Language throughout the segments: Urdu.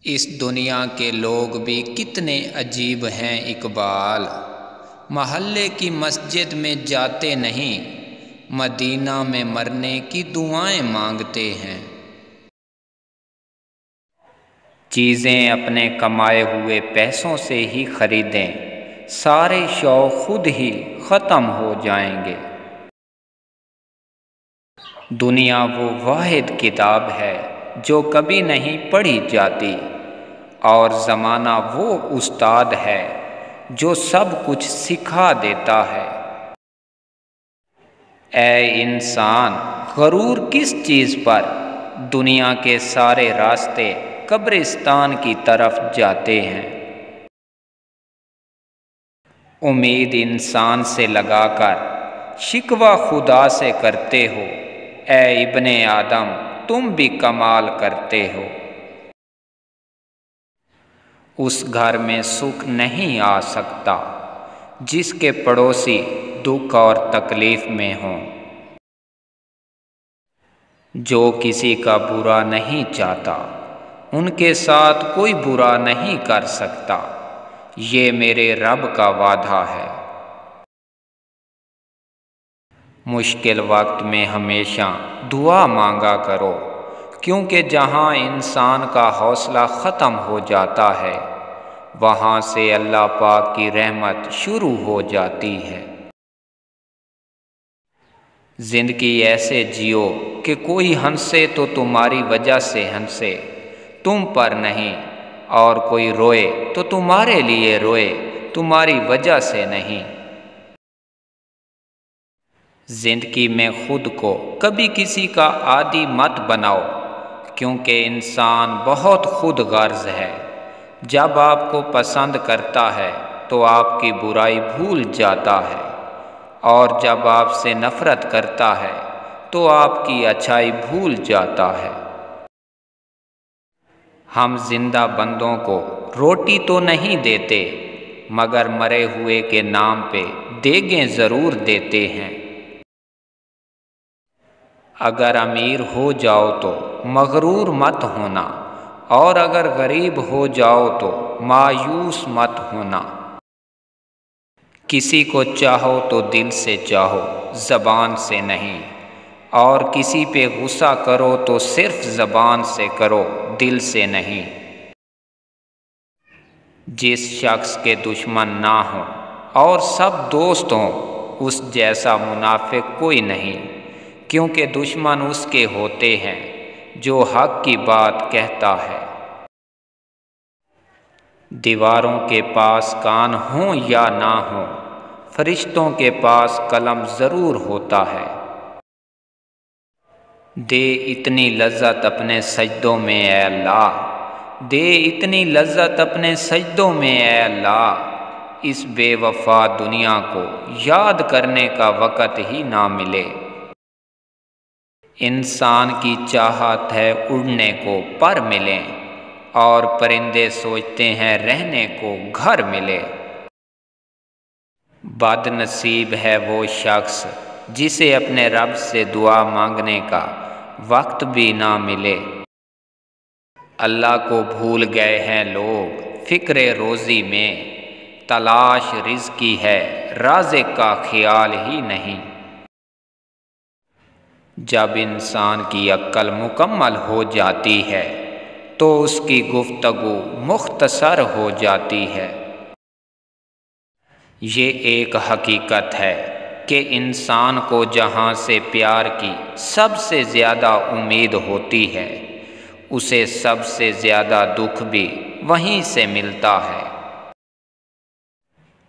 اس دنیا کے لوگ بھی کتنے عجیب ہیں اقبال، محلے کی مسجد میں جاتے نہیں، مدینہ میں مرنے کی دعائیں مانگتے ہیں۔ چیزیں اپنے کمائے ہوئے پیسوں سے ہی خریدیں، سارے شوق خود ہی ختم ہو جائیں گے۔ دنیا وہ واحد کتاب ہے جو کبھی نہیں پڑھی جاتی، اور زمانہ وہ استاد ہے جو سب کچھ سکھا دیتا ہے۔ اے انسان، غرور کس چیز پر؟ دنیا کے سارے راستے قبرستان کی طرف جاتے ہیں۔ امید انسان سے لگا کر شکوہ خدا سے کرتے ہو، اے ابن آدم تم بھی کمال کرتے ہو۔ اس گھر میں سکھ نہیں آ سکتا جس کے پڑوسی دکھ اور تکلیف میں ہوں۔ جو کسی کا برا نہیں چاہتا ان کے ساتھ کوئی برا نہیں کر سکتا، یہ میرے رب کا وعدہ ہے۔ مشکل وقت میں ہمیشہ دعا مانگا کرو، کیونکہ جہاں انسان کا حوصلہ ختم ہو جاتا ہے وہاں سے اللہ پاک کی رحمت شروع ہو جاتی ہے۔ زندگی ایسے جیو کہ کوئی ہنسے تو تمہاری وجہ سے ہنسے، تم پر نہیں، اور کوئی روئے تو تمہارے لیے روئے، تمہاری وجہ سے نہیں۔ زندگی میں خود کو کبھی کسی کا عادی مت بناؤ، کیونکہ انسان بہت خود غرض ہے۔ جب آپ کو پسند کرتا ہے تو آپ کی برائی بھول جاتا ہے، اور جب آپ سے نفرت کرتا ہے تو آپ کی اچھائی بھول جاتا ہے۔ ہم زندہ بندوں کو روٹی تو نہیں دیتے، مگر مرے ہوئے کے نام پہ دیگیں ضرور دیتے ہیں۔ اگر امیر ہو جاؤ تو مغرور مت ہونا، اور اگر غریب ہو جاؤ تو مایوس مت ہونا۔ کسی کو چاہو تو دل سے چاہو، زبان سے نہیں، اور کسی پہ غصہ کرو تو صرف زبان سے کرو، دل سے نہیں۔ جس شخص کے دشمن نہ ہوں اور سب دوست ہوں، اس جیسا منافق کوئی نہیں، کیونکہ دشمن اس کے ہوتے ہیں جو حق کی بات کہتا ہے۔ دیواروں کے پاس کان ہوں یا نہ ہوں، فرشتوں کے پاس قلم ضرور ہوتا ہے۔ دے اتنی لذت اپنے سجدوں میں اے اللہ، دے اتنی لذت اپنے سجدوں میں اے اللہ، اس بے وفا دنیا کو یاد کرنے کا وقت ہی نہ ملے۔ انسان کی چاہت ہے اڑنے کو پر ملیں، اور پرندے سوچتے ہیں رہنے کو گھر ملے۔ بد نصیب ہے وہ شخص جسے اپنے رب سے دعا مانگنے کا وقت بھی نہ ملے۔ اللہ کو بھول گئے ہیں لوگ فکر روزی میں، تلاش رزق کی ہے رازق کا خیال ہی نہیں۔ جب انسان کی عقل مکمل ہو جاتی ہے تو اس کی گفتگو مختصر ہو جاتی ہے۔ یہ ایک حقیقت ہے کہ انسان کو جہاں سے پیار کی سب سے زیادہ امید ہوتی ہے، اسے سب سے زیادہ دکھ بھی وہیں سے ملتا ہے۔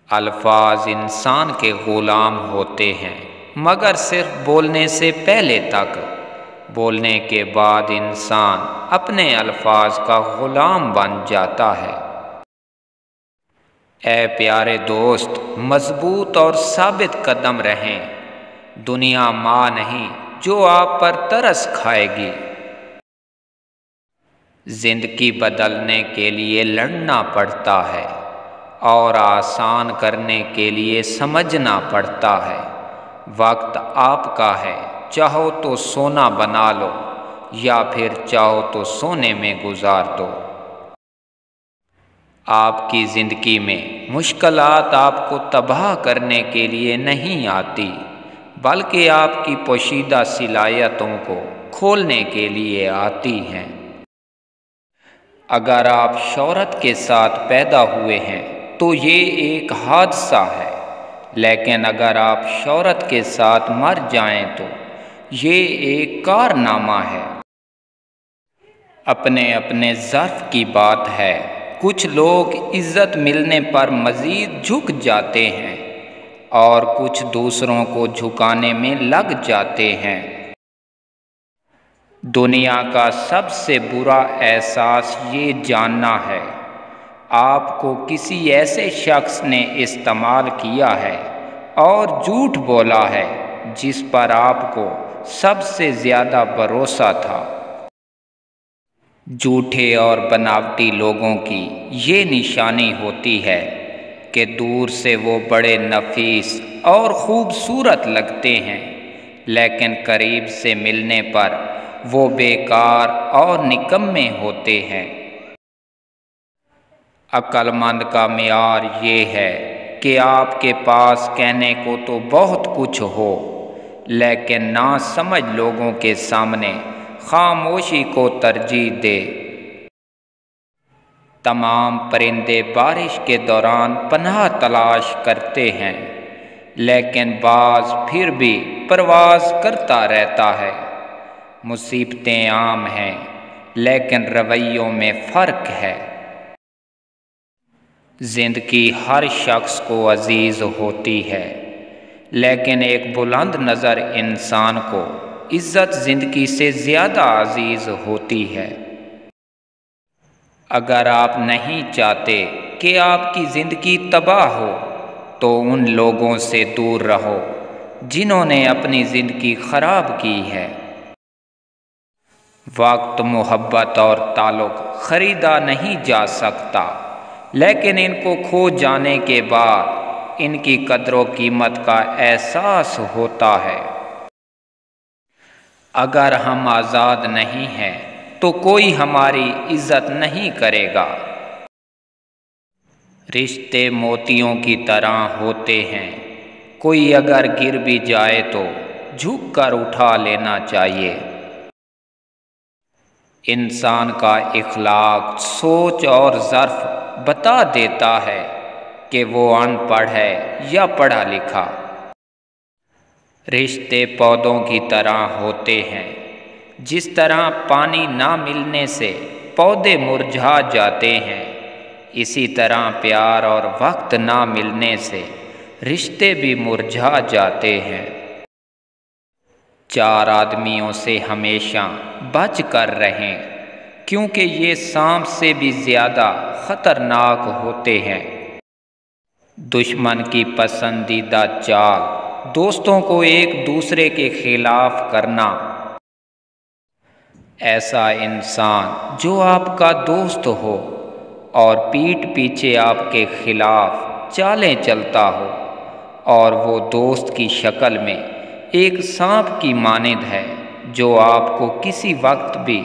الفاظ انسان کے غلام ہوتے ہیں، مگر صرف بولنے سے پہلے تک، بولنے کے بعد انسان اپنے الفاظ کا غلام بن جاتا ہے۔ اے پیارے دوست، مضبوط اور ثابت قدم رہیں، دنیا ماں نہیں جو آپ پر ترس کھائے گی۔ زندگی بدلنے کے لیے لڑنا پڑتا ہے، اور آسان کرنے کے لیے سمجھنا پڑتا ہے۔ وقت آپ کا ہے، چاہو تو سونا بنا لو، یا پھر چاہو تو سونے میں گزار دو۔ آپ کی زندگی میں مشکلات آپ کو تباہ کرنے کے لیے نہیں آتی، بلکہ آپ کی پوشیدہ صلاحیتوں کو کھولنے کے لیے آتی ہیں۔ اگر آپ شہرت کے ساتھ پیدا ہوئے ہیں تو یہ ایک حادثہ ہے، لیکن اگر آپ شہرت کے ساتھ مر جائیں تو یہ ایک کارنامہ ہے۔ اپنے اپنے ظرف کی بات ہے، کچھ لوگ عزت ملنے پر مزید جھک جاتے ہیں اور کچھ دوسروں کو جھکانے میں لگ جاتے ہیں۔ دنیا کا سب سے برا احساس یہ جاننا ہے آپ کو کسی ایسے شخص نے استعمال کیا ہے اور جھوٹ بولا ہے جس پر آپ کو سب سے زیادہ بھروسہ تھا۔ جھوٹے اور بناوٹی لوگوں کی یہ نشانی ہوتی ہے کہ دور سے وہ بڑے نفیس اور خوبصورت لگتے ہیں، لیکن قریب سے ملنے پر وہ بیکار اور نکمے ہوتے ہیں۔ عقل مند کا معیار یہ ہے کہ آپ کے پاس کہنے کو تو بہت کچھ ہو، لیکن ناسمجھ لوگوں کے سامنے خاموشی کو ترجیح دے۔ تمام پرندے بارش کے دوران پناہ تلاش کرتے ہیں، لیکن باز پھر بھی پرواز کرتا رہتا ہے۔ مصیبتیں عام ہیں، لیکن رویوں میں فرق ہے۔ زندگی ہر شخص کو عزیز ہوتی ہے، لیکن ایک بلند نظر انسان کو عزت زندگی سے زیادہ عزیز ہوتی ہے۔ اگر آپ نہیں چاہتے کہ آپ کی زندگی تباہ ہو تو ان لوگوں سے دور رہو جنہوں نے اپنی زندگی خراب کی ہے۔ وقت، محبت اور تعلق خریدا نہیں جا سکتا، لیکن ان کو کھو جانے کے بعد ان کی قدر و قیمت کا احساس ہوتا ہے۔ اگر ہم آزاد نہیں ہیں تو کوئی ہماری عزت نہیں کرے گا۔ رشتے موتیوں کی طرح ہوتے ہیں، کوئی اگر گر بھی جائے تو جھک کر اٹھا لینا چاہیے۔ انسان کا اخلاق، سوچ اور ظرف بتا دیتا ہے کہ وہ ان پڑھ ہے یا پڑھا لکھا۔ رشتے پودوں کی طرح ہوتے ہیں، جس طرح پانی نہ ملنے سے پودے مرجھا جاتے ہیں، اسی طرح پیار اور وقت نہ ملنے سے رشتے بھی مرجھا جاتے ہیں۔ 4 آدمیوں سے ہمیشہ بچ کر رہیں، کیونکہ یہ سانپ سے بھی زیادہ خطرناک ہوتے ہیں۔ دشمن کی پسندیدہ چال دوستوں کو ایک دوسرے کے خلاف کرنا۔ ایسا انسان جو آپ کا دوست ہو اور پیٹھ پیچھے آپ کے خلاف چالیں چلتا ہو، اور وہ دوست کی شکل میں ایک سانپ کی مانند ہے جو آپ کو کسی وقت بھی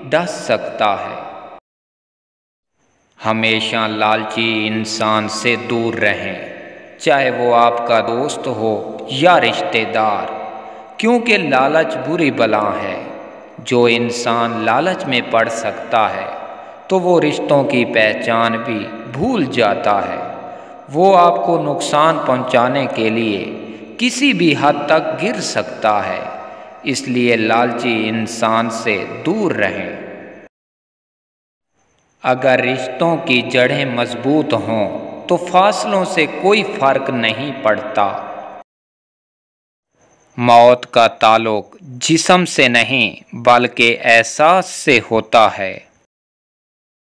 ڈس سکتا ہے۔ ہمیشہ لالچی انسان سے دور رہیں، چاہے وہ آپ کا دوست ہو یا رشتہ دار، کیونکہ لالچ بری بلا ہے۔ جو انسان لالچ میں پڑ سکتا ہے تو وہ رشتوں کی پہچان بھی بھول جاتا ہے۔ وہ آپ کو نقصان پہنچانے کے لیے کسی بھی حد تک گر سکتا ہے، اس لیے لالچی انسان سے دور رہیں۔ اگر رشتوں کی جڑیں مضبوط ہوں تو فاصلوں سے کوئی فرق نہیں پڑتا۔ موت کا تعلق جسم سے نہیں بلکہ احساس سے ہوتا ہے۔